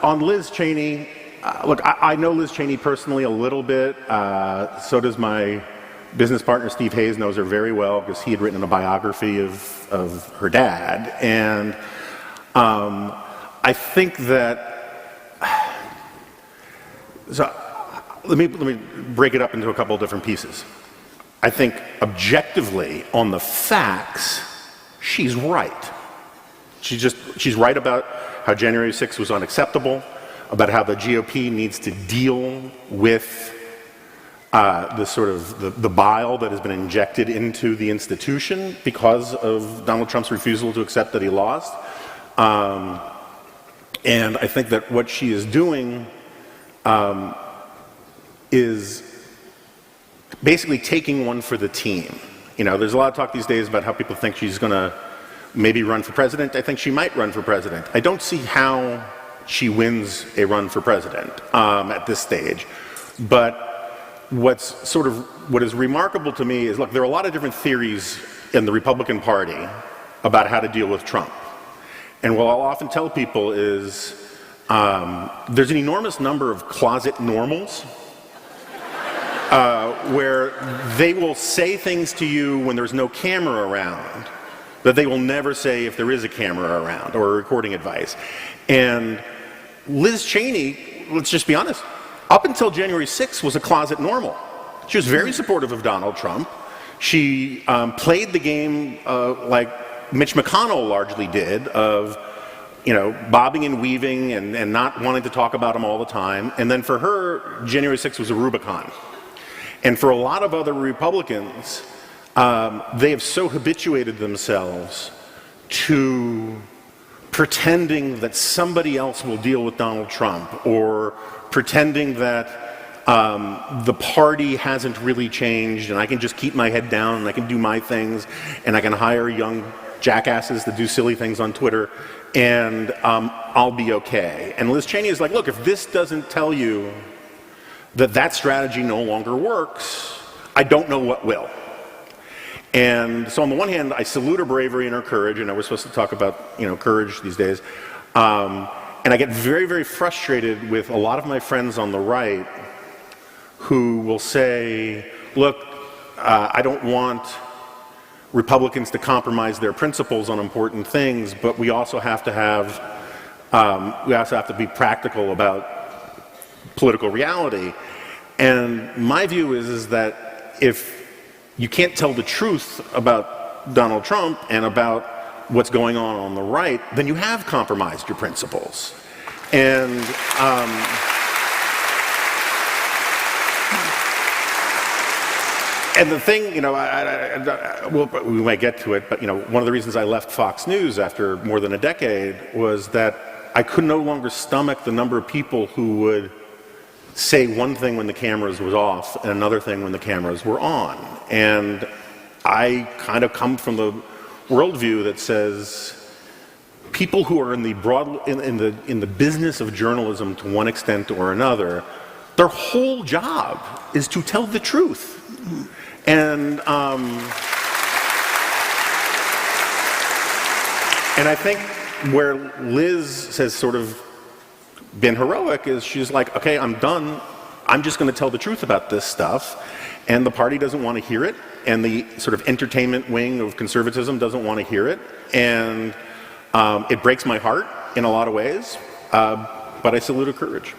on Liz Cheney, look, I know Liz Cheney personally a little bit. So does my business partner Steve Hayes, knows her very well because he had written a biography of her dad. And I think that, so let me break it up into a couple of different pieces. I think objectively on the facts, she's right. She's right about how January 6th was unacceptable, about how the GOP needs to deal with the bile that has been injected into the institution because of Donald Trump's refusal to accept that he lost. And I think that what she is doing is basically taking one for the team. You know, there's a lot of talk these days about how people think she's going to maybe run for president. I think she might run for president. I don't see how she wins a run for president at this stage. But what is remarkable to me is, look, there are a lot of different theories in the Republican Party about how to deal with Trump. And what I'll often tell people is there's an enormous number of closet normals where they will say things to you when there's no camera around that they will never say if there is a camera around or recording advice. And Liz Cheney, let's just be honest, up until January 6th was a closet normal. She was very supportive of Donald Trump. She played the game like Mitch McConnell largely did, of, you know, bobbing and weaving and not wanting to talk about him all the time. And then for her, January 6th was a Rubicon. And for a lot of other Republicans, they have so habituated themselves to pretending that somebody else will deal with Donald Trump, or pretending that the party hasn't really changed and I can just keep my head down and I can do my things and I can hire young jackasses to do silly things on Twitter and I'll be okay. And Liz Cheney is like, look, if this doesn't tell you that that strategy no longer works, I don't know what will. And so on the one hand, I salute her bravery and her courage. I know we're supposed to talk about, you know, courage these days. And I get very, very frustrated with a lot of my friends on the right who will say, look, I don't want Republicans to compromise their principles on important things, but we also have to be practical about political reality. And my view is that if you can't tell the truth about Donald Trump and about what's going on the right, then you have compromised your principles. And the thing, you know, we might get to it, but, you know, one of the reasons I left Fox News after more than a decade was that I could no longer stomach the number of people who would say one thing when the cameras was off and another thing when the cameras were on. And I kind of come from the worldview that says people who are in the business of journalism to one extent or another, their whole job is to tell the truth. And I think where Liz has sort of been heroic is she's like, okay, I'm done. I'm just going to tell the truth about this stuff. And the party doesn't want to hear it. And the sort of entertainment wing of conservatism doesn't want to hear it. And it breaks my heart in a lot of ways. But I salute her courage.